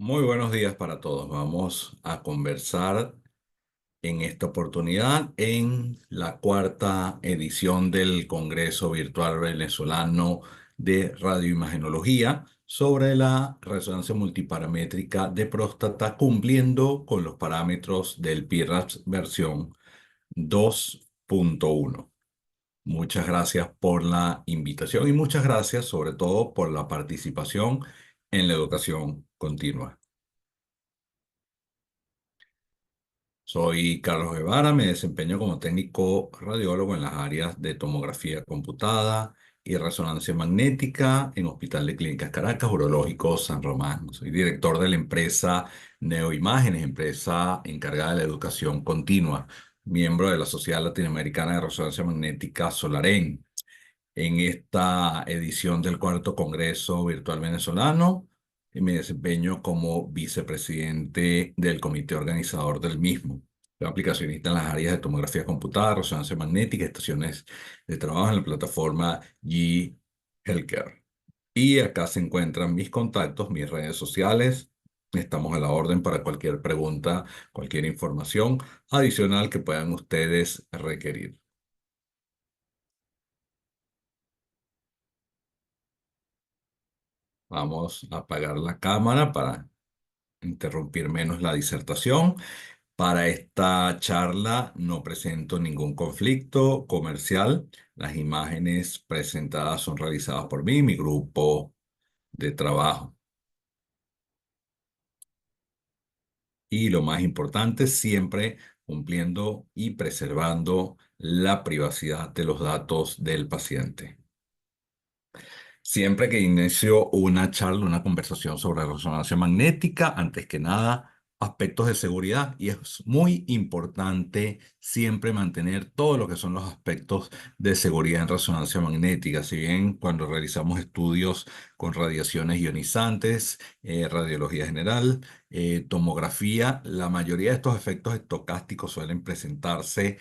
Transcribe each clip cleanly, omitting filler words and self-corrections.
Muy buenos días para todos. Vamos a conversar en esta oportunidad en la cuarta edición del Congreso Virtual Venezolano de Radioimagenología sobre la resonancia multiparamétrica de próstata cumpliendo con los parámetros del PIRAPS versión 2.1. Muchas gracias por la invitación y muchas gracias sobre todo por la participación en la educación continua. Soy Carlos Guevara, me desempeño como técnico radiólogo en las áreas de tomografía computada y resonancia magnética en Hospital de Clínicas Caracas, Urológico San Román. Soy director de la empresa Neoimágenes, empresa encargada de la educación continua, miembro de la Sociedad Latinoamericana de Resonancia Magnética Solarén. En esta edición del cuarto Congreso Virtual Venezolano, me desempeño como vicepresidente del comité organizador del mismo. Soy aplicacionista en las áreas de tomografía computada, resonancia magnética, estaciones de trabajo en la plataforma G Healthcare. Y acá se encuentran mis contactos, mis redes sociales. Estamos a la orden para cualquier pregunta, cualquier información adicional que puedan ustedes requerir. Vamos a apagar la cámara para interrumpir menos la disertación. Para esta charla no presento ningún conflicto comercial. Las imágenes presentadas son realizadas por mí, mi grupo de trabajo. Y lo más importante, siempre cumpliendo y preservando la privacidad de los datos del paciente. Siempre que inicio una charla, una conversación sobre resonancia magnética, antes que nada, aspectos de seguridad, y es muy importante siempre mantener todo lo que son los aspectos de seguridad en resonancia magnética. Si bien cuando realizamos estudios con radiaciones ionizantes, radiología general, tomografía, la mayoría de estos efectos estocásticos suelen presentarse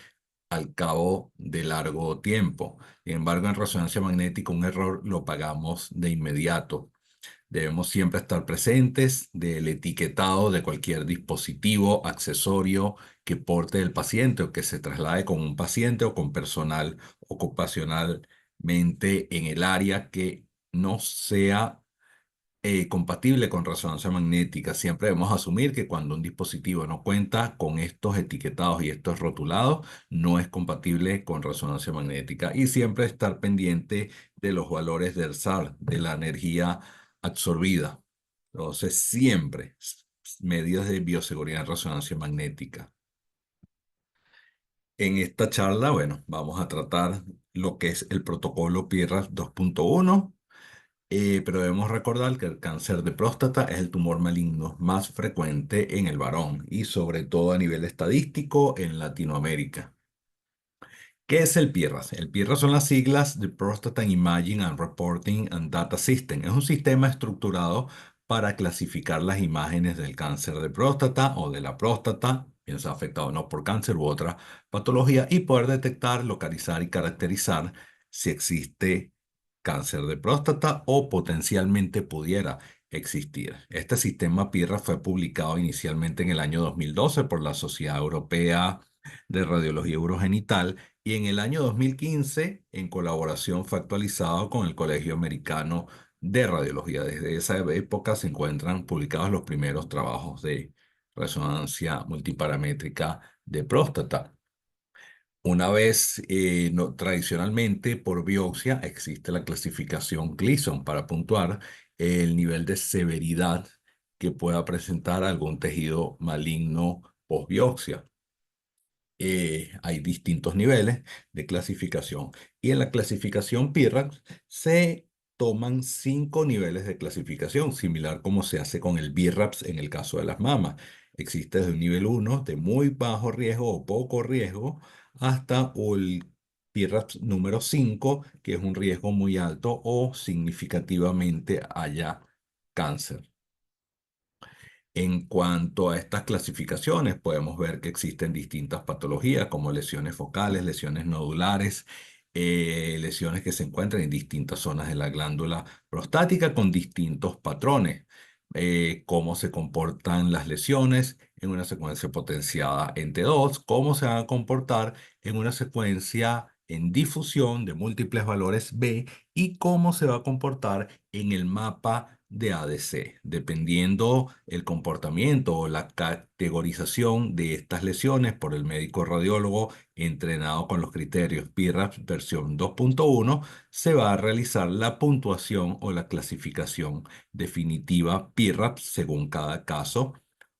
al cabo de largo tiempo. Sin embargo, en resonancia magnética un error lo pagamos de inmediato. Debemos siempre estar presentes del etiquetado de cualquier dispositivo, accesorio que porte el paciente o que se traslade con un paciente o con personal ocupacionalmente en el área que no sea compatible con resonancia magnética. Siempre debemos asumir que cuando un dispositivo no cuenta con estos etiquetados y estos rotulados, no es compatible con resonancia magnética. Y siempre estar pendiente de los valores del SAR, de la energía absorbida. Entonces, siempre medidas de bioseguridad en resonancia magnética. En esta charla, bueno, vamos a tratar lo que es el protocolo PIRAS 2.1. Pero debemos recordar que el cáncer de próstata es el tumor maligno más frecuente en el varón y sobre todo a nivel estadístico en Latinoamérica. ¿Qué es el PIRAS? El PIRAS son las siglas de Prostate Imaging and Reporting and Data System. Es un sistema estructurado para clasificar las imágenes del cáncer de próstata o de la próstata, bien sea afectado o no por cáncer u otra patología, y poder detectar, localizar y caracterizar si existe cáncer de próstata o potencialmente pudiera existir. Este sistema PIRAS fue publicado inicialmente en el año 2012 por la Sociedad Europea de Radiología Urogenital y en el año 2015, en colaboración, fue actualizado con el Colegio Americano de Radiología. Desde esa época se encuentran publicados los primeros trabajos de resonancia multiparamétrica de próstata. Una vez, tradicionalmente por biopsia, existe la clasificación Gleason para puntuar el nivel de severidad que pueda presentar algún tejido maligno post-biopsia. Hay distintos niveles de clasificación. Y en la clasificación PIRAX se toman 5 niveles de clasificación, similar como se hace con el BIRAPS en el caso de las mamas. Existe desde un nivel 1 de muy bajo riesgo o poco riesgo hasta el BIRAPS número 5, que es un riesgo muy alto o significativamente haya cáncer. En cuanto a estas clasificaciones, podemos ver que existen distintas patologías como lesiones focales, lesiones nodulares, lesiones que se encuentran en distintas zonas de la glándula prostática con distintos patrones. cómo se comportan las lesiones en una secuencia potenciada en T2, cómo se van a comportar en una secuencia en difusión de múltiples valores B y cómo se va a comportar en el mapa de ADC, dependiendo el comportamiento o la categorización de estas lesiones por el médico radiólogo entrenado con los criterios PIRAPS versión 2.1, se va a realizar la puntuación o la clasificación definitiva PIRAPS según cada caso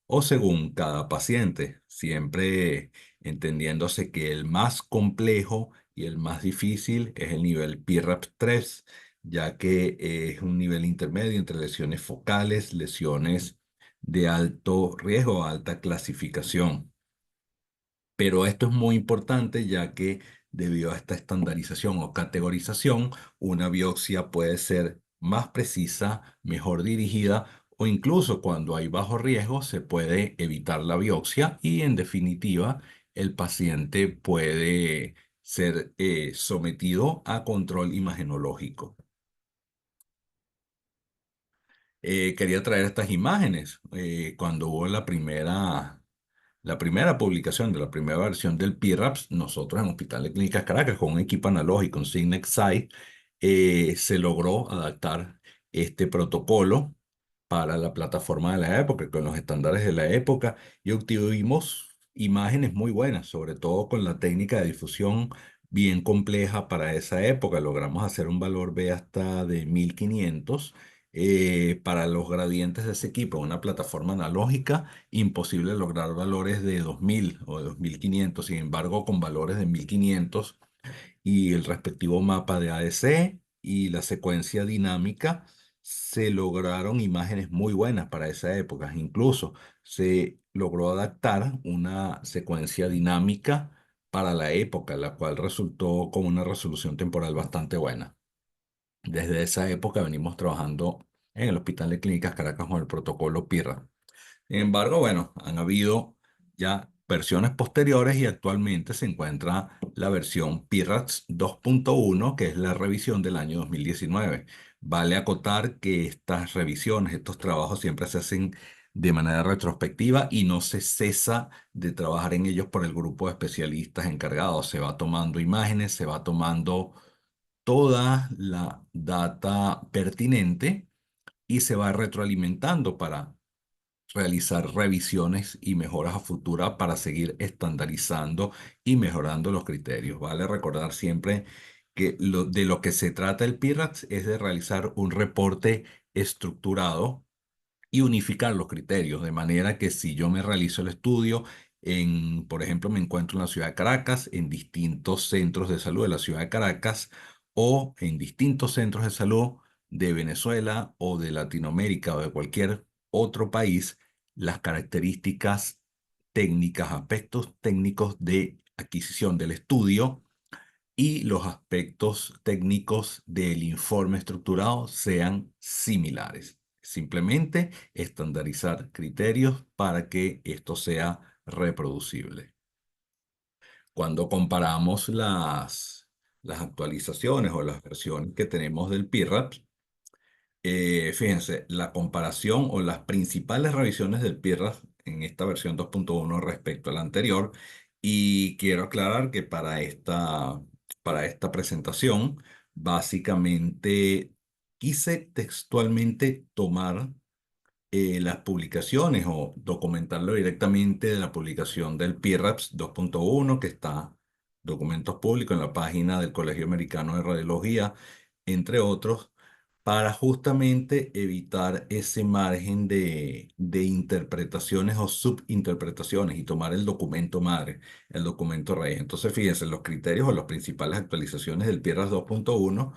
o según cada paciente, siempre entendiéndose que el más complejo y el más difícil es el nivel PIRAPS 3, ya que es un nivel intermedio entre lesiones focales, lesiones de alto riesgo, alta clasificación. Pero esto es muy importante ya que debido a esta estandarización o categorización, una biopsia puede ser más precisa, mejor dirigida o incluso cuando hay bajo riesgo se puede evitar la biopsia y en definitiva el paciente puede ser sometido a control imagenológico. Quería traer estas imágenes. Cuando hubo la primera publicación de la primera versión del PIRAPS, nosotros en Hospital de Clínicas Caracas, con un equipo analógico, un Signet Sight, se logró adaptar este protocolo para la plataforma de la época, con los estándares de la época, y obtuvimos imágenes muy buenas, sobre todo con la técnica de difusión bien compleja para esa época. Logramos hacer un valor B hasta de 1500 para los gradientes de ese equipo, una plataforma analógica imposible lograr valores de 2000 o de 2500. Sin embargo, con valores de 1500 y el respectivo mapa de ADC y la secuencia dinámica, se lograron imágenes muy buenas para esa época. Incluso se logró adaptar una secuencia dinámica para la época, la cual resultó con una resolución temporal bastante buena. Desde esa época venimos trabajando en el Hospital de Clínicas Caracas con el protocolo PIRA. Sin embargo, bueno, han habido ya versiones posteriores y actualmente se encuentra la versión PIRATS 2.1, que es la revisión del año 2019. Vale acotar que estas revisiones, estos trabajos siempre se hacen de manera retrospectiva y no se cesa de trabajar en ellos por el grupo de especialistas encargados. Se va tomando imágenes, se va tomando toda la data pertinente y se va retroalimentando para realizar revisiones y mejoras a futura para seguir estandarizando y mejorando los criterios. Vale recordar siempre que de lo que se trata el PIRATS es de realizar un reporte estructurado y unificar los criterios, de manera que si yo me realizo el estudio por ejemplo, me encuentro en la ciudad de Caracas, en distintos centros de salud de la ciudad de Caracas o en distintos centros de salud de Venezuela o de Latinoamérica o de cualquier otro país, las características técnicas, aspectos técnicos de adquisición del estudio y los aspectos técnicos del informe estructurado sean similares. Simplemente estandarizar criterios para que esto sea reproducible. Cuando comparamos las actualizaciones o las versiones que tenemos del PIRAPS, fíjense, la comparación o las principales revisiones del PIRAPS en esta versión 2.1 respecto a la anterior, y quiero aclarar que para esta presentación, básicamente quise textualmente tomar las publicaciones o documentarlo directamente de la publicación del PIRAPS 2.1 que está documentos públicos en la página del Colegio Americano de Radiología, entre otros, para justamente evitar ese margen de interpretaciones o subinterpretaciones y tomar el documento madre, el documento raíz. Entonces, fíjense, los criterios o las principales actualizaciones del PIRAPS 2.1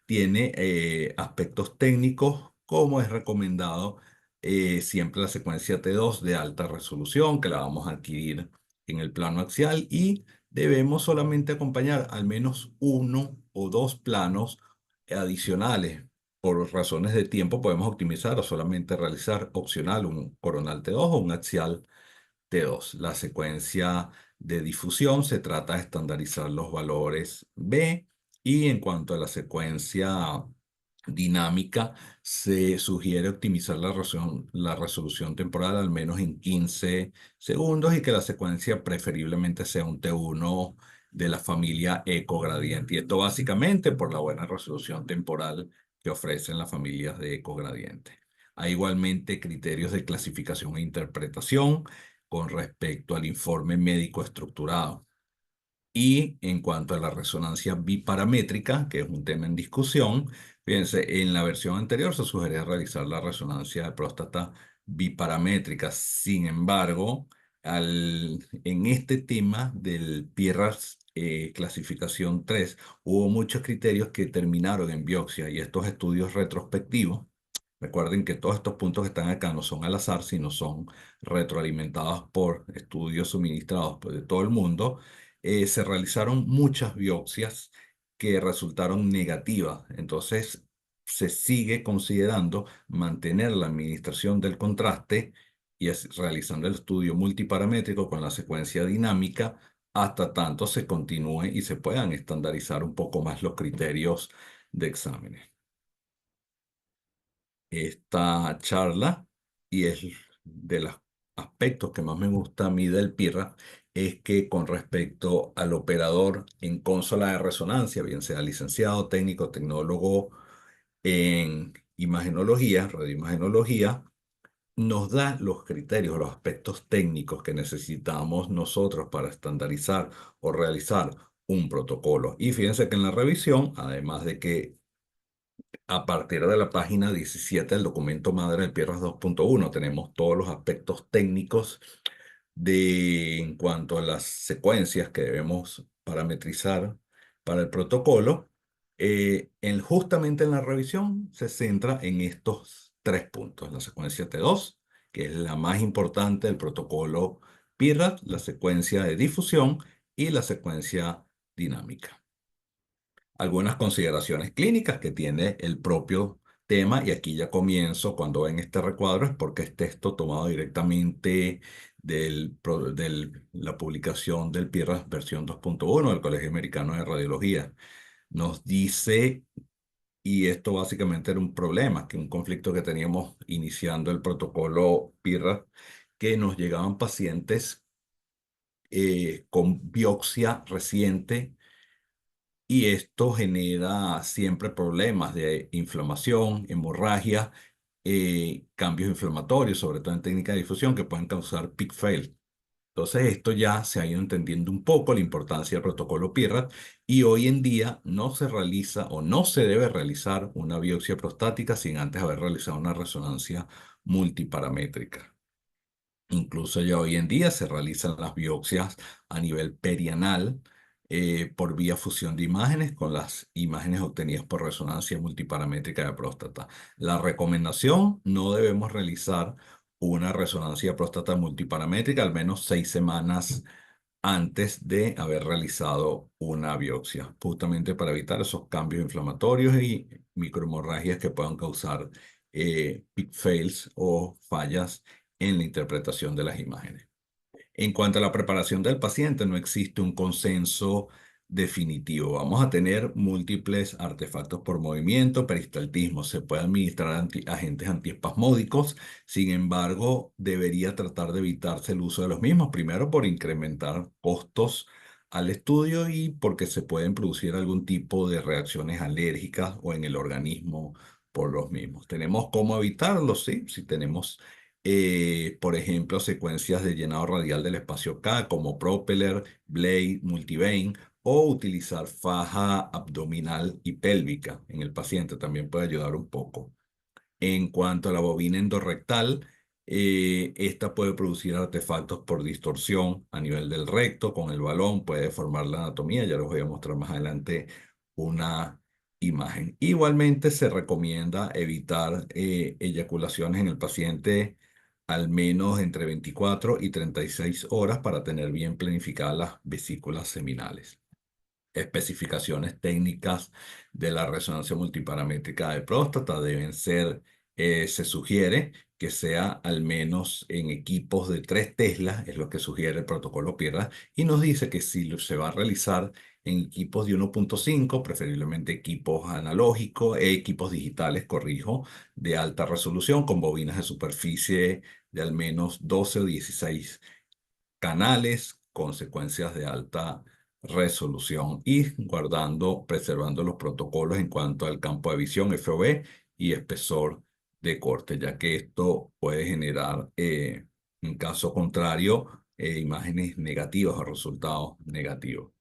tiene aspectos técnicos, como es recomendado siempre la secuencia T2 de alta resolución, que la vamos a adquirir en el plano axial y debemos solamente acompañar al menos uno o dos planos adicionales. Por razones de tiempo podemos optimizar o solamente realizar opcional un coronal T2 o un axial T2. La secuencia de difusión se trata de estandarizar los valores B y en cuanto a la secuencia dinámica, se sugiere optimizar la resolución temporal al menos en 15 segundos y que la secuencia preferiblemente sea un T1 de la familia ecogradiente. Y esto básicamente por la buena resolución temporal que ofrecen las familias de ecogradiente. Hay igualmente criterios de clasificación e interpretación con respecto al informe médico estructurado. Y en cuanto a la resonancia biparamétrica, que es un tema en discusión, fíjense, en la versión anterior se sugería realizar la resonancia de próstata biparamétrica. Sin embargo, en este tema del PIRAS clasificación 3, hubo muchos criterios que terminaron en biopsia y estos estudios retrospectivos. Recuerden que todos estos puntos que están acá no son al azar, sino son retroalimentados por estudios suministrados de todo el mundo. Se realizaron muchas biopsias que resultaron negativas. Entonces, se sigue considerando mantener la administración del contraste y realizando el estudio multiparamétrico con la secuencia dinámica hasta tanto se continúe y se puedan estandarizar un poco más los criterios de exámenes. Esta charla, y es de los aspectos que más me gusta a mí del PIRA, es que con respecto al operador en consola de resonancia, bien sea licenciado, técnico, tecnólogo en imagenología, radioimagenología, nos da los criterios, los aspectos técnicos que necesitamos nosotros para estandarizar o realizar un protocolo. Y fíjense que en la revisión, además de que a partir de la página 17 del documento madre del PIRRAS 2.1 tenemos todos los aspectos técnicos en cuanto a las secuencias que debemos parametrizar para el protocolo. Justamente en la revisión se centra en estos tres puntos: la secuencia T2, que es la más importante del protocolo PIRRAS, la secuencia de difusión y la secuencia dinámica. Algunas consideraciones clínicas que tiene el propio tema, y aquí ya comienzo cuando ven este recuadro, es porque es texto tomado directamente de la publicación del PIRAS versión 2.1 del Colegio Americano de Radiología. Nos dice, y esto básicamente era un problema, que un conflicto que teníamos iniciando el protocolo PIRAS, que nos llegaban pacientes con biopsia reciente y esto genera siempre problemas de inflamación, hemorragia, cambios inflamatorios, sobre todo en técnica de difusión, que pueden causar peak fail. Entonces, esto ya se ha ido entendiendo un poco la importancia del protocolo PIRAT y hoy en día no se realiza o no se debe realizar una biopsia prostática sin antes haber realizado una resonancia multiparamétrica. Incluso ya hoy en día se realizan las biopsias a nivel perianal por vía fusión de imágenes con las imágenes obtenidas por resonancia multiparamétrica de próstata. La recomendación: no debemos realizar una resonancia de próstata multiparamétrica al menos 6 semanas antes de haber realizado una biopsia, justamente para evitar esos cambios inflamatorios y microhemorragias que puedan causar peak fails o fallas en la interpretación de las imágenes. En cuanto a la preparación del paciente, no existe un consenso definitivo. Vamos a tener múltiples artefactos por movimiento, peristaltismo. Se puede administrar agentes antiespasmódicos. Sin embargo, debería tratar de evitarse el uso de los mismos. Primero, por incrementar costos al estudio y porque se pueden producir algún tipo de reacciones alérgicas o en el organismo por los mismos. ¿Tenemos cómo evitarlo? Sí, si tenemos por ejemplo, secuencias de llenado radial del espacio K, como Propeller, Blade, Multivane, o utilizar faja abdominal y pélvica en el paciente también puede ayudar un poco. En cuanto a la bobina endorrectal, esta puede producir artefactos por distorsión a nivel del recto con el balón, puede deformar la anatomía. Ya les voy a mostrar más adelante una imagen. Igualmente se recomienda evitar eyaculaciones en el paciente al menos entre 24 y 36 horas para tener bien planificadas las vesículas seminales. Especificaciones técnicas de la resonancia multiparamétrica de próstata deben ser, se sugiere que sea al menos en equipos de 3 Tesla, es lo que sugiere el protocolo PIRA, y nos dice que si se va a realizar en equipos de 1.5, preferiblemente equipos analógicos, equipos digitales, corrijo, de alta resolución con bobinas de superficie de al menos 12 o 16 canales con secuencias de alta resolución y preservando los protocolos en cuanto al campo de visión, FOV y espesor de corte, ya que esto puede generar, en caso contrario, imágenes negativas o resultados negativos.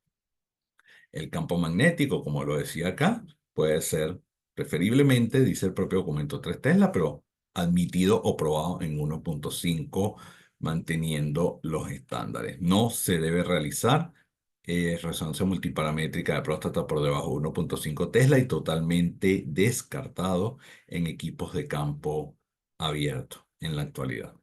El campo magnético, como lo decía acá, puede ser preferiblemente, dice el propio documento 3 Tesla, pero admitido o probado en 1.5, manteniendo los estándares. No se debe realizar resonancia multiparamétrica de próstata por debajo de 1.5 Tesla y totalmente descartado en equipos de campo abierto en la actualidad.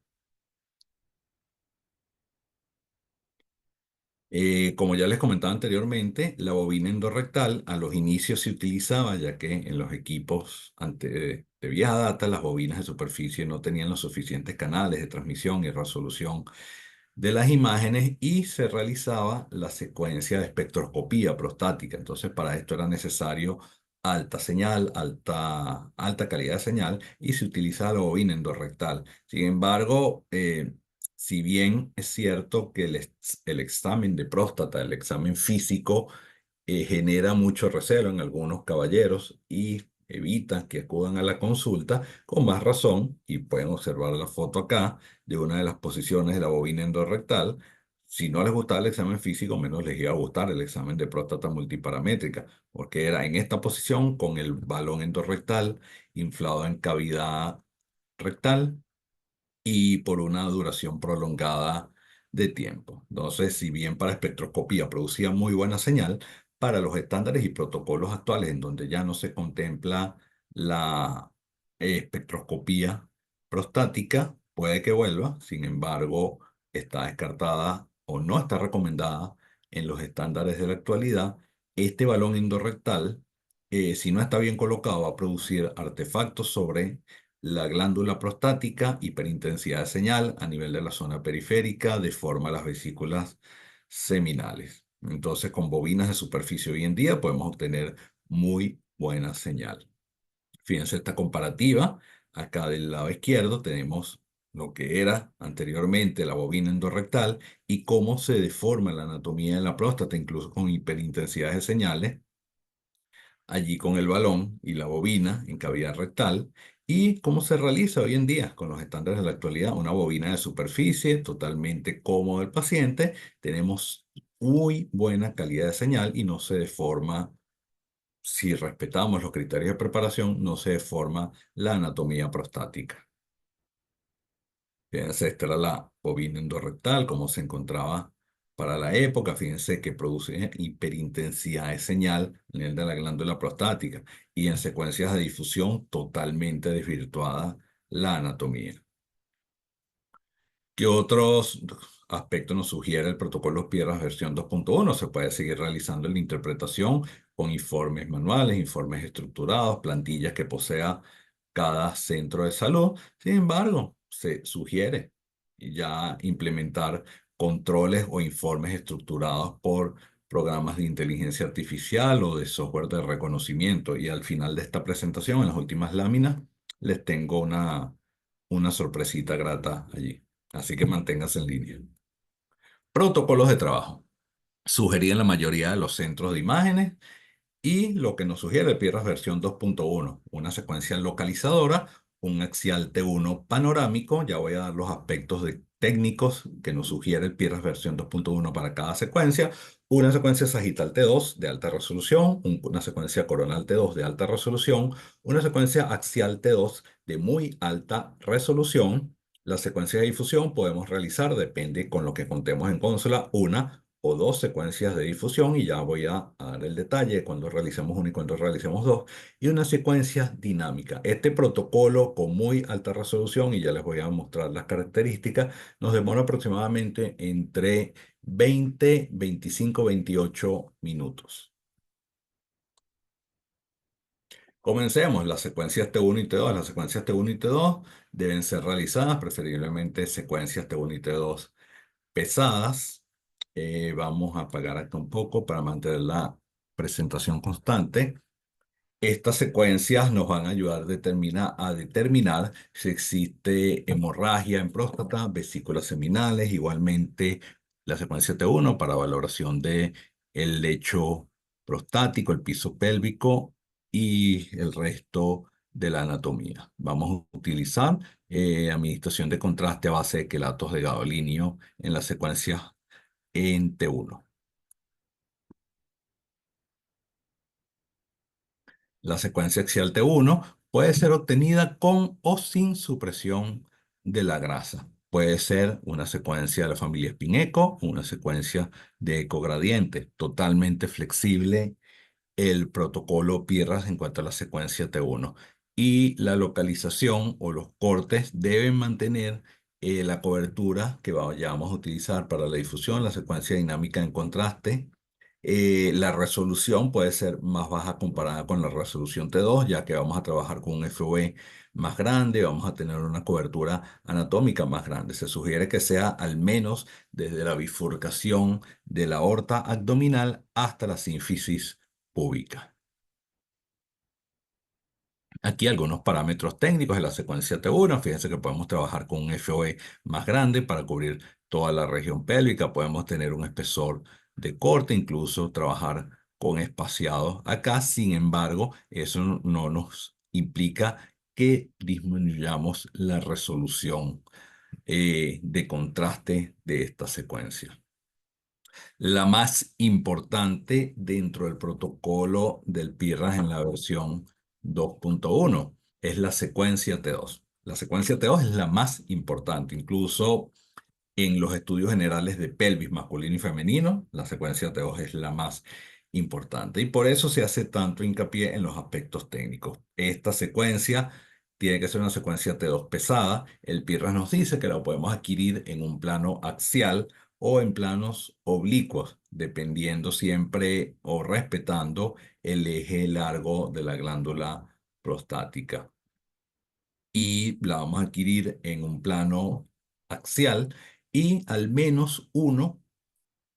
Como ya les comentaba anteriormente, la bobina endorrectal a los inicios se utilizaba ya que en los equipos de vieja data las bobinas de superficie no tenían los suficientes canales de transmisión y resolución de las imágenes y se realizaba la secuencia de espectroscopía prostática. Entonces, para esto era necesario alta señal, alta calidad de señal y se utilizaba la bobina endorrectal. Sin embargo, si bien es cierto que el examen de próstata, el examen físico, genera mucho recelo en algunos caballeros y evitan que acudan a la consulta, con más razón, y pueden observar la foto acá de una de las posiciones de la bobina endorrectal. Si no les gustaba el examen físico, menos les iba a gustar el examen de próstata multiparamétrica, porque era en esta posición con el balón endorrectal inflado en cavidad rectal y por una duración prolongada de tiempo. Entonces, si bien para espectroscopía producía muy buena señal, para los estándares y protocolos actuales en donde ya no se contempla la espectroscopía prostática, puede que vuelva, sin embargo, está descartada o no está recomendada en los estándares de la actualidad. Este balón endorrectal, si no está bien colocado, va a producir artefactos sobre la glándula prostática, hiperintensidad de señal a nivel de la zona periférica, deforma las vesículas seminales. Entonces, con bobinas de superficie hoy en día podemos obtener muy buena señal. Fíjense esta comparativa. Acá del lado izquierdo tenemos lo que era anteriormente la bobina endorrectal y cómo se deforma la anatomía de la próstata, incluso con hiperintensidades de señales allí con el balón y la bobina en cavidad rectal. ¿Y cómo se realiza hoy en día con los estándares de la actualidad? Una bobina de superficie totalmente cómodo del paciente. Tenemos muy buena calidad de señal y no se deforma. Si respetamos los criterios de preparación, no se deforma la anatomía prostática. Fíjense, esta era la bobina endorrectal, cómo se encontraba para la época. Fíjense que produce hiperintensidad de señal a nivel de la glándula prostática y en secuencias de difusión totalmente desvirtuada la anatomía. ¿Qué otros aspectos nos sugiere el protocolo Pierras versión 2.1? Se puede seguir realizando la interpretación con informes manuales, informes estructurados, plantillas que posea cada centro de salud. Sin embargo, se sugiere ya implementar controles o informes estructurados por programas de inteligencia artificial o de software de reconocimiento. Y al final de esta presentación, en las últimas láminas, les tengo una sorpresita grata allí. Así que manténgase en línea. Protocolos de trabajo. Sugerí en la mayoría de los centros de imágenes y lo que nos sugiere Pierras versión 2.1, una secuencia localizadora, un axial T1 panorámico. Ya voy a dar los aspectos técnicos que nos sugiere el Pierras versión 2.1 para cada secuencia. Una secuencia sagital T2 de alta resolución, una secuencia coronal T2 de alta resolución, una secuencia axial T2 de muy alta resolución. La secuencia de difusión podemos realizar, depende con lo que contemos en consola, una o dos secuencias de difusión y ya voy a dar el detalle cuando realicemos una y cuando realicemos dos, y una secuencia dinámica. Este protocolo con muy alta resolución, y ya les voy a mostrar las características, nos demora aproximadamente entre 20, 25, 28 minutos. Comencemos. Las secuencias T1 y T2. Las secuencias T1 y T2 deben ser realizadas, preferiblemente secuencias T1 y T2 pesadas. Vamos a apagar acá un poco para mantener la presentación constante. Estas secuencias nos van a ayudar a determinar si existe hemorragia en próstata, vesículas seminales, igualmente la secuencia T1 para valoración de el lecho prostático, el piso pélvico y el resto de la anatomía. Vamos a utilizar administración de contraste a base de quelatos de gadolinio en las secuencias en T1. La secuencia axial T1 puede ser obtenida con o sin supresión de la grasa. Puede ser una secuencia de la familia spin-echo o una secuencia de ecogradiente, totalmente flexible el protocolo PIRAS en cuanto a la secuencia T1. Y la localización o los cortes deben mantener la cobertura que vayamos a utilizar para la difusión, la secuencia dinámica en contraste. La resolución puede ser más baja comparada con la resolución T2, ya que vamos a trabajar con un FOV más grande, vamos a tener una cobertura anatómica más grande. Se sugiere que sea al menos desde la bifurcación de la aorta abdominal hasta la sínfisis púbica. Aquí algunos parámetros técnicos de la secuencia T1. Fíjense que podemos trabajar con un FOE más grande para cubrir toda la región pélvica. Podemos tener un espesor de corte, incluso trabajar con espaciados acá. Sin embargo, eso no nos implica que disminuyamos la resolución de contraste de esta secuencia. La más importante dentro del protocolo del PIRAS en la versión 2.1 es la secuencia T2. La secuencia T2 es la más importante, incluso en los estudios generales de pelvis masculino y femenino, la secuencia T2 es la más importante y por eso se hace tanto hincapié en los aspectos técnicos. Esta secuencia tiene que ser una secuencia T2 pesada. El PIRAS nos dice que la podemos adquirir en un plano axial o en planos oblicuos, dependiendo siempre o respetando el eje largo de la glándula prostática. Y la vamos a adquirir en un plano axial y al menos uno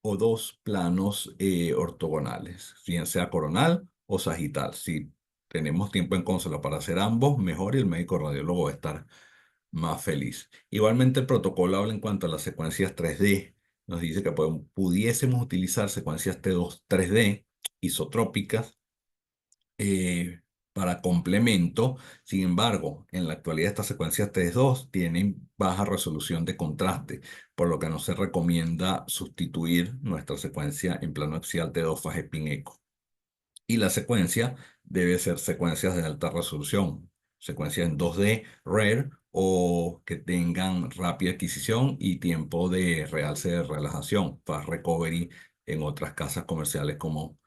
o dos planos ortogonales, bien sea coronal o sagital. Si tenemos tiempo en consola para hacer ambos, mejor y el médico radiólogo va a estar más feliz. Igualmente, el protocolo habla en cuanto a las secuencias 3D. Nos dice que pudiésemos utilizar secuencias T2 3D isotrópicas para complemento. Sin embargo, en la actualidad estas secuencias T2 tienen baja resolución de contraste, por lo que no se recomienda sustituir nuestra secuencia en plano axial T2 Fajepin Eco. Y la secuencia debe ser secuencias de alta resolución, secuencias en 2D, rare o que tengan rápida adquisición y tiempo de realce de relajación, fast recovery en otras casas comerciales como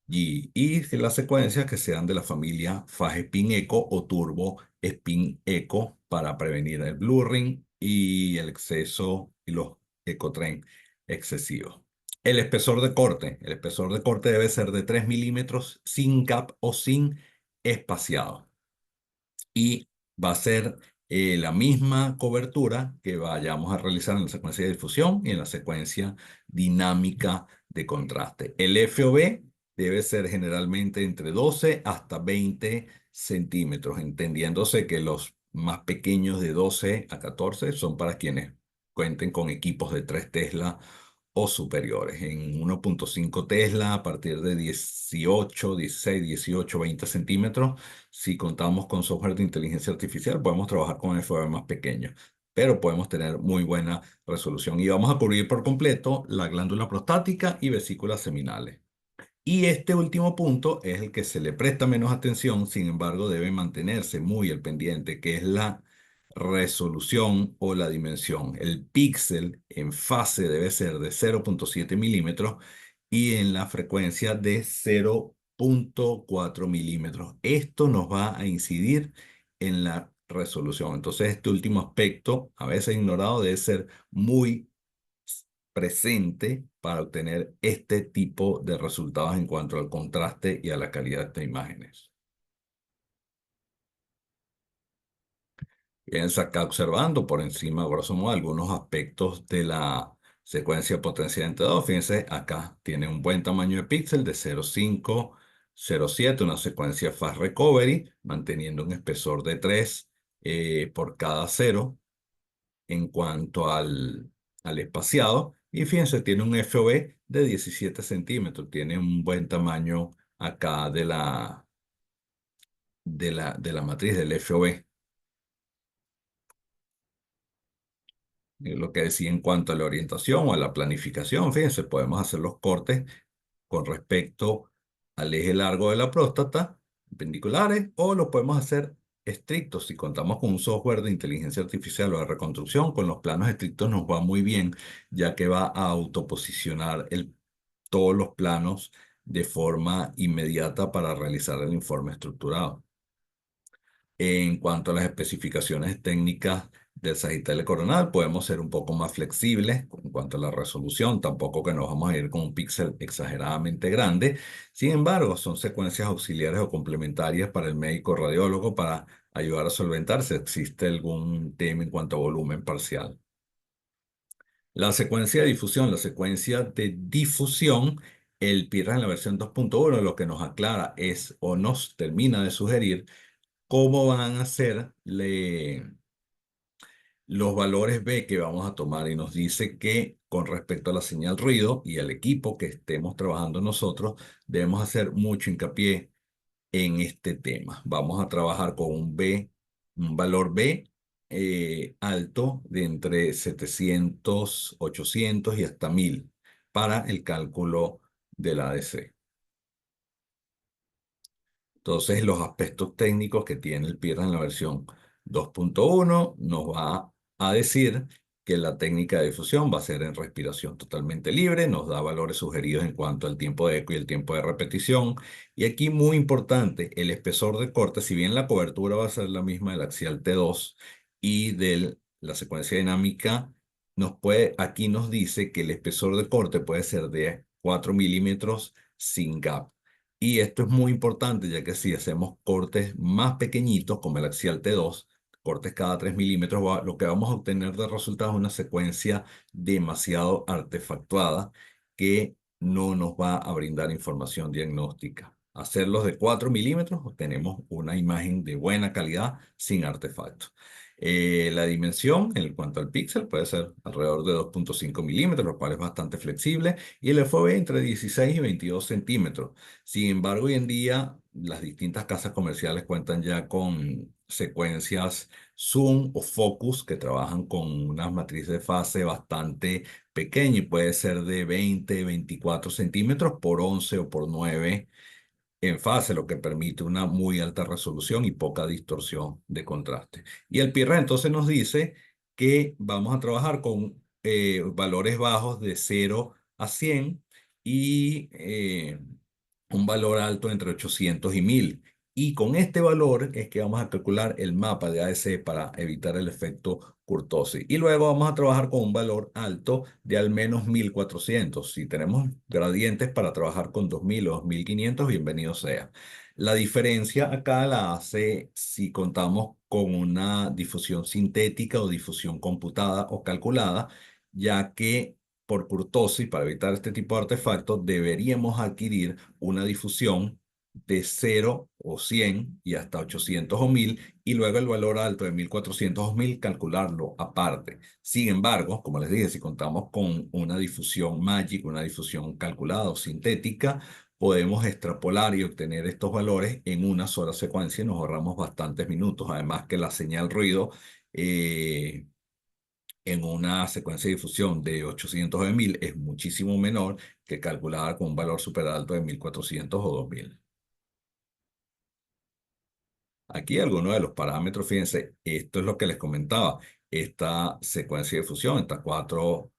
y las secuencias que sean de la familia Fage Spin Eco o Turbo Spin Eco para prevenir el blurring y el exceso y los ecotren excesivos. El espesor de corte debe ser de 3 milímetros sin cap o sin espaciado y va a ser la misma cobertura que vayamos a realizar en la secuencia de difusión y en la secuencia dinámica de contraste. El FOV debe ser generalmente entre 12 hasta 20 centímetros, entendiéndose que los más pequeños de 12 a 14 son para quienes cuenten con equipos de 3 Tesla o superiores. En 1.5 Tesla, a partir de 18, 16, 18, 20 centímetros, si contamos con software de inteligencia artificial, podemos trabajar con FOV más pequeños, pero podemos tener muy buena resolución. Y vamos a cubrir por completo la glándula prostática y vesículas seminales. Y este último punto es el que se le presta menos atención, sin embargo, debe mantenerse muy al pendiente, que es la resolución o la dimensión. El píxel en fase debe ser de 0.7 milímetros y en la frecuencia de 0.4 milímetros. Esto nos va a incidir en la resolución. Entonces, este último aspecto, a veces ignorado, debe ser muy presente para obtener este tipo de resultados en cuanto al contraste y a la calidad de imágenes. Piensa acá observando por encima, grosso modo, algunos aspectos de la Secuencia potenciada entre 2, fíjense, acá tiene un buen tamaño de píxel de 0,5, 0,7, una secuencia Fast Recovery, manteniendo un espesor de 3 por cada 0 en cuanto al espaciado. Y fíjense, tiene un FOV de 17 centímetros, tiene un buen tamaño acá de la matriz del FOV. Lo que decía en cuanto a la orientación o a la planificación, fíjense, podemos hacer los cortes con respecto al eje largo de la próstata, perpendiculares, o lo podemos hacer estrictos. Si contamos con un software de inteligencia artificial o de reconstrucción, con los planos estrictos nos va muy bien, ya que va a autoposicionar todos los planos de forma inmediata para realizar el informe estructurado. En cuanto a las especificaciones técnicas del sagital coronal, podemos ser un poco más flexibles en cuanto a la resolución, tampoco que nos vamos a ir con un píxel exageradamente grande. Sin embargo, son secuencias auxiliares o complementarias para el médico radiólogo para ayudar a solventar si existe algún tema en cuanto a volumen parcial. La secuencia de difusión, el PIRA en la versión 2.1 lo que nos aclara es o nos termina de sugerir cómo van a ser los valores B que vamos a tomar y nos dice que con respecto a la señal ruido y al equipo que estemos trabajando nosotros, debemos hacer mucho hincapié en este tema. Vamos a trabajar con un valor B alto de entre 700, 800 y hasta 1000 para el cálculo del ADC. Entonces, los aspectos técnicos que tiene el PIRA en la versión 2.1 nos va a decir que la técnica de difusión va a ser en respiración totalmente libre, nos da valores sugeridos en cuanto al tiempo de eco y el tiempo de repetición. Y aquí muy importante, el espesor de corte, si bien la cobertura va a ser la misma del axial T2 y de la secuencia dinámica, aquí nos dice que el espesor de corte puede ser de 4 milímetros sin gap. Y esto es muy importante, ya que si hacemos cortes más pequeñitos, como el axial T2, cortes cada 3 milímetros, lo que vamos a obtener de resultado es una secuencia demasiado artefactuada que no nos va a brindar información diagnóstica. Hacerlos de 4 milímetros, obtenemos una imagen de buena calidad sin artefactos. La dimensión en cuanto al píxel puede ser alrededor de 2,5 milímetros, lo cual es bastante flexible, y el FOV entre 16 y 22 centímetros. Sin embargo, hoy en día las distintas casas comerciales cuentan ya con secuencias zoom o focus que trabajan con una matriz de fase bastante pequeña y puede ser de 20, 24 centímetros por 11 o por 9 en fase, lo que permite una muy alta resolución y poca distorsión de contraste. Y el PIRA entonces nos dice que vamos a trabajar con valores bajos de 0 a 100 y un valor alto entre 800 y 1000. Y con este valor es que vamos a calcular el mapa de AEC para evitar el efecto kurtosis. Y luego vamos a trabajar con un valor alto de al menos 1400. Si tenemos gradientes para trabajar con 2000 o 2500, bienvenido sea. La diferencia acá la hace si contamos con una difusión sintética o difusión computada o calculada, ya que por kurtosis, para evitar este tipo de artefactos, deberíamos adquirir una difusión de 0 o 100 y hasta 800 o 1000 y luego el valor alto de 1400 o 1000 calcularlo aparte. Sin embargo, como les dije, si contamos con una difusión Magic, una difusión calculada o sintética, podemos extrapolar y obtener estos valores en una sola secuencia y nos ahorramos bastantes minutos. Además que la señal ruido en una secuencia de difusión de 800 de 1000 es muchísimo menor que calculada con un valor super alto de 1400 o 2000. Aquí algunos de los parámetros, fíjense, esto es lo que les comentaba, esta secuencia de fusión, está 4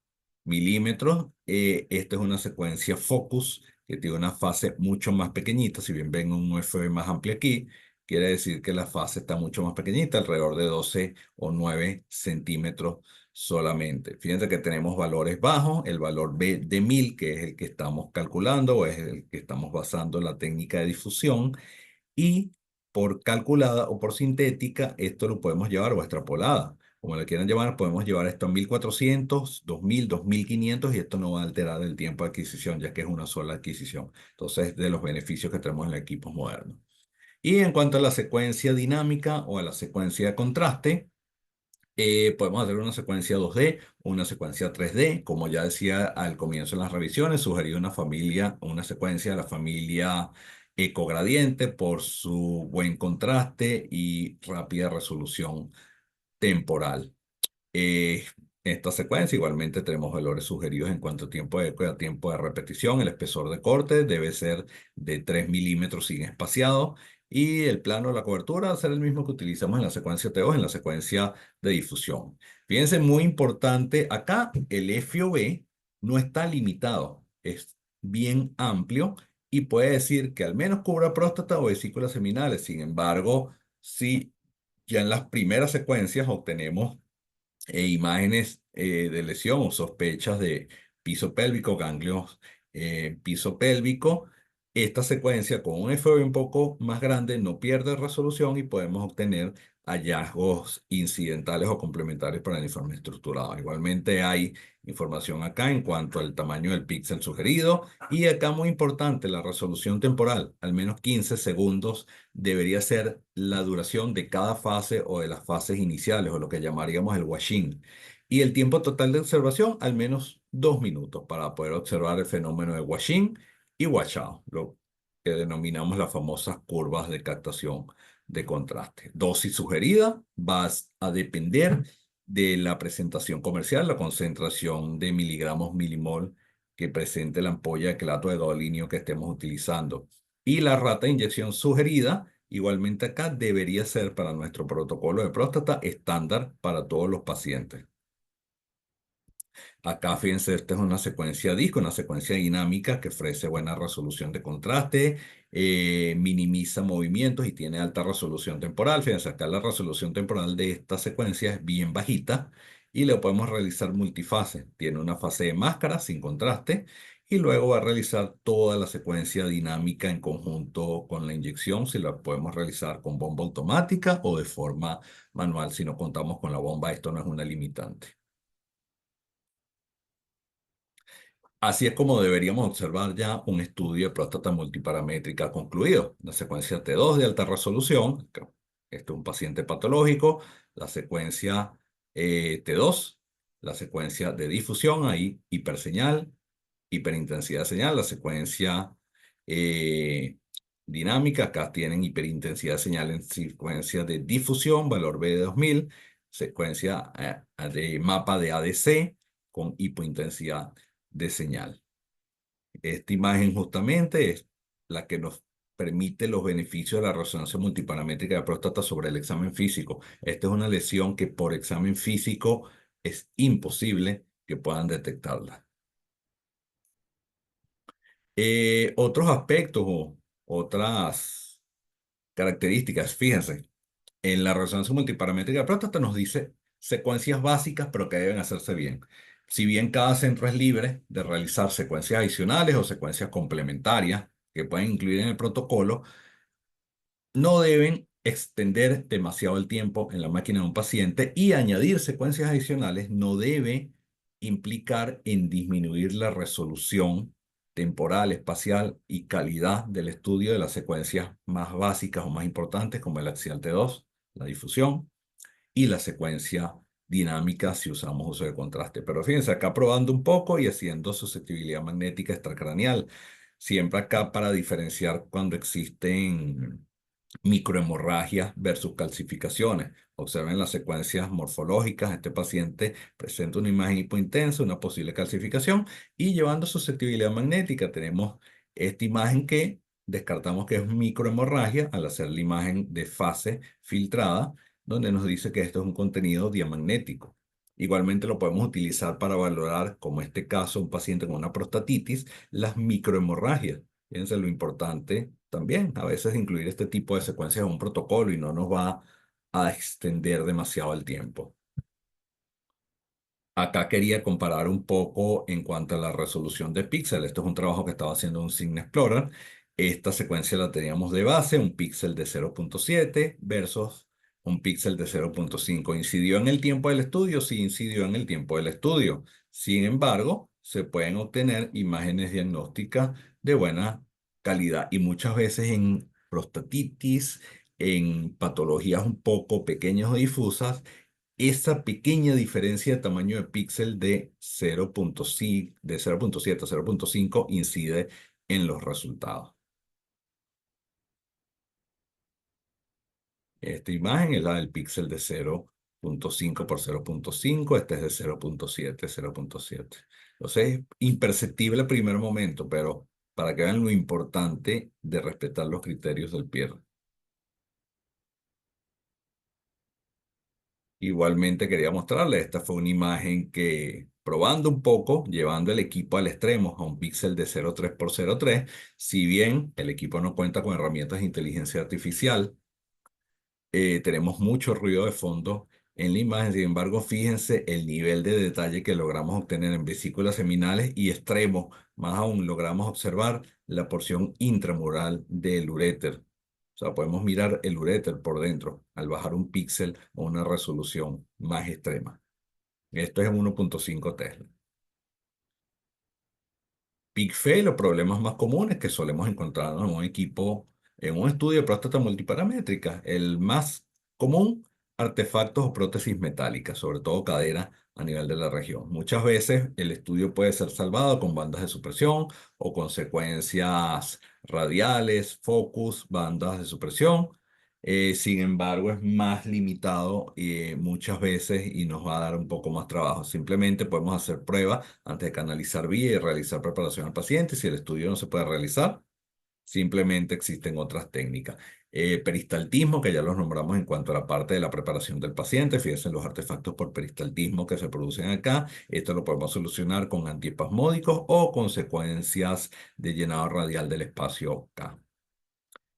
milímetros, esta es una secuencia focus que tiene una fase mucho más pequeñita, si bien ven un UFO más amplio aquí, quiere decir que la fase está mucho más pequeñita, alrededor de 12 o 9 centímetros solamente. Fíjense que tenemos valores bajos, el valor B de 1000, que es el que estamos calculando o es el que estamos basando en la técnica de difusión, y por calculada o por sintética, esto lo podemos llevar o extrapolada. como le quieran llamar, podemos llevar esto a 1400, 2000, 2500 y esto no va a alterar el tiempo de adquisición, ya que es una sola adquisición. Entonces, de los beneficios que tenemos en los equipos modernos. Y en cuanto a la secuencia dinámica o a la secuencia de contraste, podemos hacer una secuencia 2D o una secuencia 3D. Como ya decía al comienzo de las revisiones, sugerí una secuencia de la familia ecogradiente por su buen contraste y rápida resolución temporal. Eh, Esta secuencia igualmente tenemos valores sugeridos en cuanto a tiempo de eco y a tiempo de repetición. El espesor de corte debe ser de 3 milímetros sin espaciado y el plano de la cobertura va a ser el mismo que utilizamos en la secuencia T2, en la secuencia de difusión. Fíjense, muy importante, acá el FOV no está limitado, es bien amplio y puede decir que al menos cubra próstata o vesículas seminales. Sin embargo, si ya en las primeras secuencias obtenemos imágenes de lesión o sospechas de piso pélvico, ganglios piso pélvico. Esta secuencia con un FOV un poco más grande no pierde resolución y podemos obtener hallazgos incidentales o complementarios para el informe estructurado. Igualmente hay información acá en cuanto al tamaño del píxel sugerido y acá muy importante la resolución temporal, al menos 15 segundos debería ser la duración de cada fase o de las fases iniciales, o lo que llamaríamos el washing. Y el tiempo total de observación, al menos 2 minutos, para poder observar el fenómeno de washing y washout, lo que denominamos las famosas curvas de captación de contraste. Dosis sugerida va a depender de la presentación comercial, la concentración de miligramos milimol que presente la ampolla de quelato de dodolinio que estemos utilizando. Y la rata de inyección sugerida, igualmente acá, debería ser para nuestro protocolo de próstata estándar para todos los pacientes. Acá, fíjense, esta es una secuencia disco, una secuencia dinámica que ofrece buena resolución de contraste, minimiza movimientos y tiene alta resolución temporal. Fíjense, acá la resolución temporal de esta secuencia es bien bajita y le podemos realizar multifase. Tiene una fase de máscara sin contraste y luego va a realizar toda la secuencia dinámica en conjunto con la inyección, si la podemos realizar con bomba automática o de forma manual. Si no contamos con la bomba, esto no es una limitante. Así es como deberíamos observar ya un estudio de próstata multiparamétrica concluido. La secuencia T2 de alta resolución, este es un paciente patológico, la secuencia T2, la secuencia de difusión, ahí hiperseñal, hiperintensidad señal, la secuencia eh, dinámica, acá tienen hiperintensidad señal en secuencia de difusión, valor B de 2000, secuencia de mapa de ADC con hipointensidad de señal. Esta imagen justamente es la que nos permite los beneficios de la resonancia multiparamétrica de próstata sobre el examen físico. Esta es una lesión que por examen físico es imposible que puedan detectarla. Otros aspectos o otras características, fíjense, en la resonancia multiparamétrica de próstata nos dice secuencias básicas, pero que deben hacerse bien. Si bien cada centro es libre de realizar secuencias adicionales o secuencias complementarias que pueden incluir en el protocolo, no deben extender demasiado el tiempo en la máquina de un paciente y añadir secuencias adicionales no debe implicar en disminuir la resolución temporal, espacial y calidad del estudio de las secuencias más básicas o más importantes como el axial T2, la difusión y la secuencia dinámica si usamos uso de contraste. Pero fíjense, acá probando un poco y haciendo susceptibilidad magnética extracraneal. Siempre acá para diferenciar cuando existen microhemorragias versus calcificaciones. Observen las secuencias morfológicas. Este paciente presenta una imagen hipointensa, una posible calcificación y llevando susceptibilidad magnética tenemos esta imagen que descartamos que es microhemorragia al hacer la imagen de fase filtrada donde nos dice que esto es un contenido diamagnético. Igualmente lo podemos utilizar para valorar, como este caso, un paciente con una prostatitis, las microhemorragias. Fíjense lo importante también, a veces incluir este tipo de secuencias en un protocolo y no nos va a extender demasiado el tiempo. Acá quería comparar un poco en cuanto a la resolución de píxeles. Esto es un trabajo que estaba haciendo un Cine Explorer. Esta secuencia la teníamos de base, un píxel de 0.7 versus Un píxel de 0.5. ¿Incidió en el tiempo del estudio? Sí, incidió en el tiempo del estudio. Sin embargo, se pueden obtener imágenes diagnósticas de buena calidad y muchas veces en prostatitis, en patologías un poco pequeñas o difusas, esa pequeña diferencia de tamaño de píxel de 0.5, de 0.7 a 0.5 incide en los resultados. Esta imagen es la del píxel de 0.5 por 0.5, este es de 0.7, 0.7. Entonces es imperceptible al primer momento, pero para que vean lo importante de respetar los criterios del peer. Igualmente quería mostrarles, esta fue una imagen que probando un poco, llevando el equipo al extremo a un píxel de 0.3 por 0.3, si bien el equipo no cuenta con herramientas de inteligencia artificial, tenemos mucho ruido de fondo en la imagen. Sin embargo, fíjense el nivel de detalle que logramos obtener en vesículas seminales y extremos. Más aún, logramos observar la porción intramural del uréter. O sea, podemos mirar el uréter por dentro al bajar un píxel a una resolución más extrema. Esto es en 1.5 Tesla. Big fail o problemas más comunes que solemos encontrar en un equipo, en un estudio de próstata multiparamétrica. El más común, artefactos o prótesis metálicas, sobre todo cadera a nivel de la región. Muchas veces el estudio puede ser salvado con bandas de supresión o consecuencias radiales, focus, bandas de supresión. Sin embargo, es más limitado muchas veces y nos va a dar un poco más trabajo. Simplemente podemos hacer pruebas antes de canalizar vía y realizar preparación al paciente. Si el estudio no se puede realizar, simplemente existen otras técnicas. Peristaltismo, que ya los nombramos en cuanto a la parte de la preparación del paciente. Fíjense en los artefactos por peristaltismo que se producen acá. Esto lo podemos solucionar con antiespasmódicos o consecuencias de llenado radial del espacio K.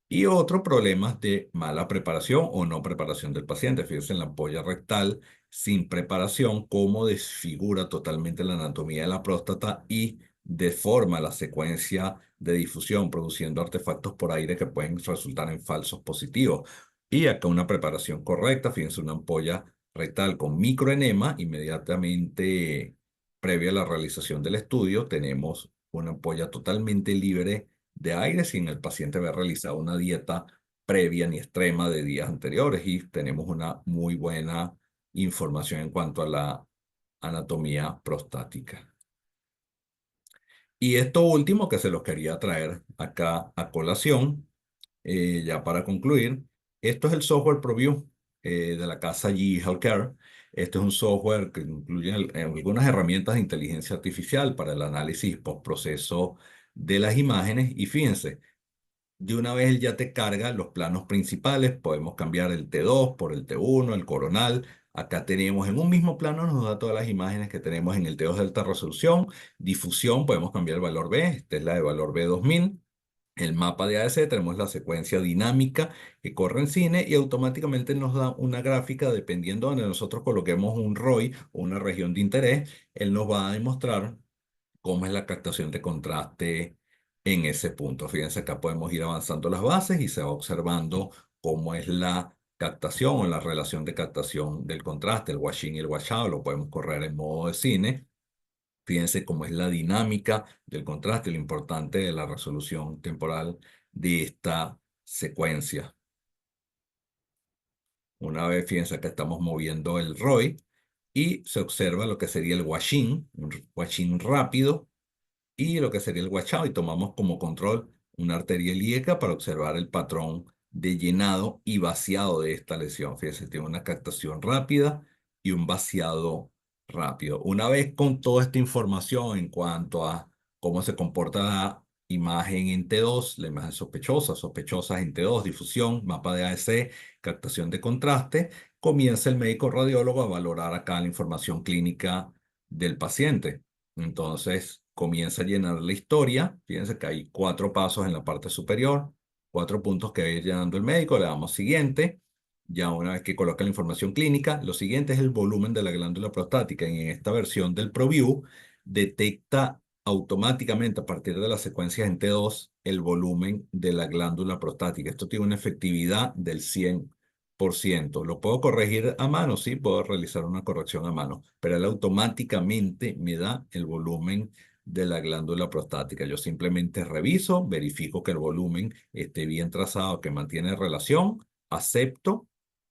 Y otro problema de mala preparación o no preparación del paciente. Fíjense en la ampolla rectal sin preparación, cómo desfigura totalmente la anatomía de la próstata y deforma la secuencia de difusión, produciendo artefactos por aire que pueden resultar en falsos positivos. Y acá una preparación correcta, fíjense una ampolla rectal con microenema, inmediatamente previa a la realización del estudio, tenemos una ampolla totalmente libre de aire sin el paciente haber realizado una dieta previa ni extrema de días anteriores y tenemos una muy buena información en cuanto a la anatomía prostática. Y esto último que se los quería traer acá a colación, ya para concluir, esto es el software ProView de la casa GE Healthcare. Este es un software que incluye algunas herramientas de inteligencia artificial para el análisis postproceso de las imágenes. Y fíjense, de una vez él ya te carga los planos principales, podemos cambiar el T2 por el T1, el coronal. Acá tenemos en un mismo plano, nos da todas las imágenes que tenemos en el T2 de alta resolución. Difusión, podemos cambiar el valor B, esta es la de valor B2000. El mapa de ADC, tenemos la secuencia dinámica que corre en cine y automáticamente nos da una gráfica dependiendo de donde nosotros coloquemos un ROI o una región de interés. Él nos va a demostrar cómo es la captación de contraste en ese punto. Fíjense, acá podemos ir avanzando las bases y se va observando cómo es la captación o la relación de captación del contraste, el wash-in y el wash-out, lo podemos correr en modo de cine. Fíjense cómo es la dinámica del contraste, lo importante de la resolución temporal de esta secuencia. Una vez, fíjense que estamos moviendo el ROI y se observa lo que sería el wash-in, un wash-in rápido, y lo que sería el watchout, y tomamos como control una arteria ilíaca para observar el patrón de llenado y vaciado de esta lesión. Fíjense, tiene una captación rápida y un vaciado rápido. Una vez con toda esta información en cuanto a cómo se comporta la imagen en T2, la imagen sospechosa, sospechosas en T2, difusión, mapa de AEC, captación de contraste, comienza el médico radiólogo a valorar acá la información clínica del paciente. Entonces comienza a llenar la historia. Fíjense que hay 4 pasos en la parte superior, 4 puntos que va a ir llenando el médico. Le damos siguiente. Ya una vez que coloca la información clínica, lo siguiente es el volumen de la glándula prostática. Y en esta versión del ProView detecta automáticamente a partir de las secuencias en T2 el volumen de la glándula prostática. Esto tiene una efectividad del 100%. ¿Lo puedo corregir a mano? Sí, puedo realizar una corrección a mano, pero él automáticamente me da el volumen de la glándula prostática. Yo simplemente reviso, verifico que el volumen esté bien trazado, que mantiene relación, acepto,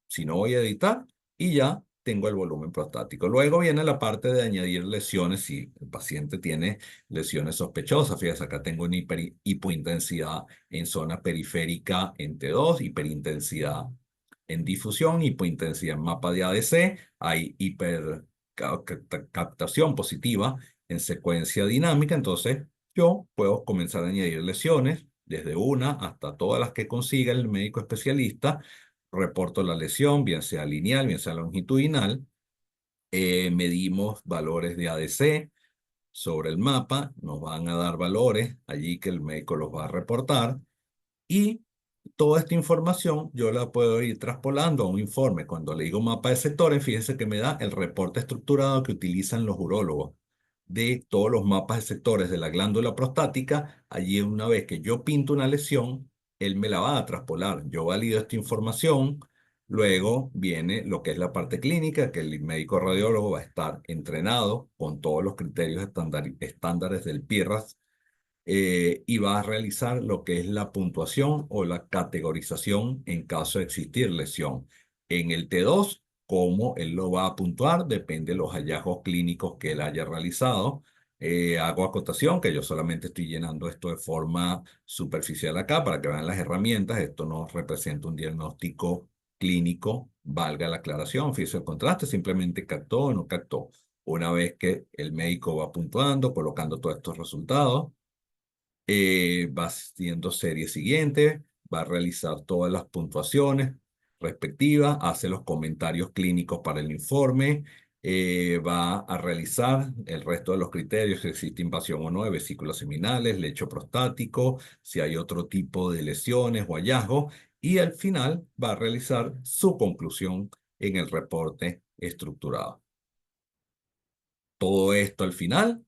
si no voy a editar, y ya tengo el volumen prostático. Luego viene la parte de añadir lesiones si el paciente tiene lesiones sospechosas. Fíjese, acá tengo una hipointensidad en zona periférica en T2, hiperintensidad en difusión, hipointensidad en mapa de ADC, hay hipercaptación positiva en secuencia dinámica, entonces yo puedo comenzar a añadir lesiones desde una hasta todas las que consiga el médico especialista, reporto la lesión, bien sea lineal, bien sea longitudinal, medimos valores de ADC sobre el mapa, nos van a dar valores allí que el médico los va a reportar y toda esta información yo la puedo ir traspolando a un informe. Cuando le digo mapa de sectores, fíjense que me da el reporte estructurado que utilizan los urólogos de todos los mapas de sectores de la glándula prostática. Allí una vez que yo pinto una lesión, él me la va a traspolar. Yo valido esta información. Luego viene lo que es la parte clínica, que el médico radiólogo va a estar entrenado con todos los criterios estándares del PIRAS y va a realizar lo que es la puntuación o la categorización en caso de existir lesión. En el T2, cómo él lo va a puntuar depende de los hallazgos clínicos que él haya realizado. Hago acotación que yo solamente estoy llenando esto de forma superficial acá para que vean las herramientas. Esto no representa un diagnóstico clínico, valga la aclaración. Fíjese el contraste, simplemente captó o no captó. Una vez que el médico va puntuando, colocando todos estos resultados, va haciendo serie siguiente, va a realizar todas las puntuaciones respectivas, hace los comentarios clínicos para el informe, va a realizar el resto de los criterios, si existe invasión o no de vesículas seminales, lecho prostático, si hay otro tipo de lesiones o hallazgos, y al final va a realizar su conclusión en el reporte estructurado. Todo esto al final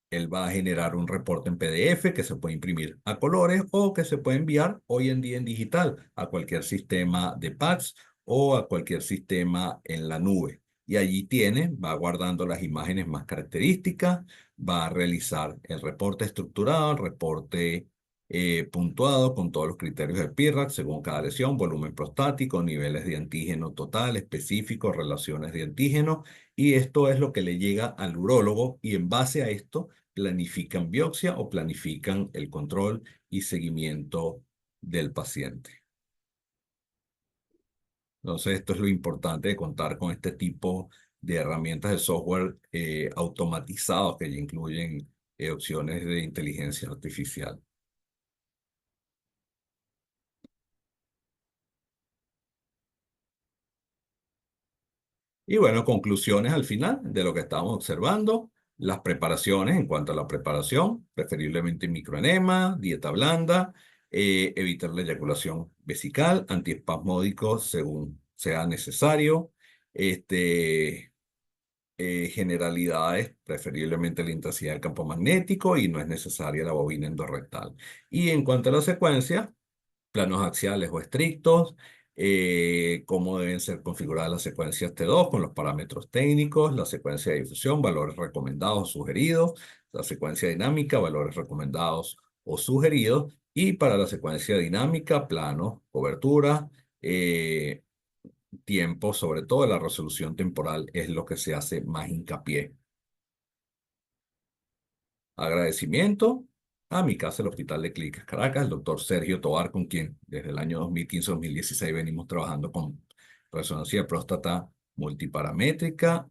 él va a generar un reporte en PDF que se puede imprimir a colores o que se puede enviar hoy en día en digital a cualquier sistema de PACS o a cualquier sistema en la nube. Y allí tiene, va guardando las imágenes más características, va a realizar el reporte estructurado, el reporte puntuado con todos los criterios del PIRAC según cada lesión, volumen prostático, niveles de antígeno total, específico, relaciones de antígeno. Y esto es lo que le llega al urólogo y en base a esto planifican biopsia o planifican el control y seguimiento del paciente. Entonces, esto es lo importante de contar con este tipo de herramientas de software automatizados que ya incluyen opciones de inteligencia artificial. Y bueno, conclusiones al final de lo que estamos observando. Las preparaciones, en cuanto a la preparación, preferiblemente microenema, dieta blanda, evitar la eyaculación vesical, antiespasmódicos según sea necesario, este, generalidades, preferiblemente la intensidad del campo magnético y no es necesaria la bobina endorrectal. Y en cuanto a la secuencia, planos axiales o estrictos, cómo deben ser configuradas las secuencias T2 con los parámetros técnicos, la secuencia de difusión, valores recomendados o sugeridos, la secuencia dinámica, valores recomendados o sugeridos, y para la secuencia dinámica, plano, cobertura, tiempo, sobre todo la resolución temporal es lo que se hace más hincapié. Agradecimiento a mi casa, el Hospital de Clínicas Caracas, el doctor Sergio Tobar, con quien desde el año 2015-2016 venimos trabajando con resonancia de próstata multiparamétrica,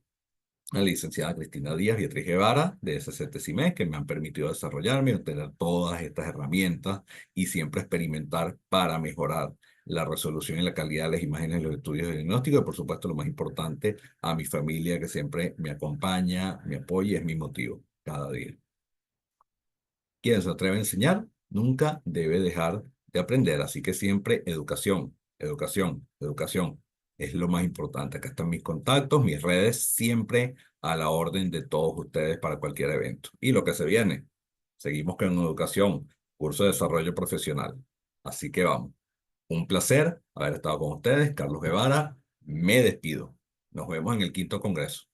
la licenciada Cristina Díaz y Beatriz Guevara de SCTCIMED, que me han permitido desarrollarme y obtener todas estas herramientas y siempre experimentar para mejorar la resolución y la calidad de las imágenes de los estudios de diagnóstico y por supuesto lo más importante, a mi familia que siempre me acompaña, me apoya y es mi motivo cada día. Quien se atreve a enseñar nunca debe dejar de aprender, así que siempre educación, educación, educación es lo más importante. Acá están mis contactos, mis redes, siempre a la orden de todos ustedes para cualquier evento. Y lo que se viene, seguimos con educación, curso de desarrollo profesional. Así que vamos. Un placer haber estado con ustedes. Carlos Guevara, me despido. Nos vemos en el quinto congreso.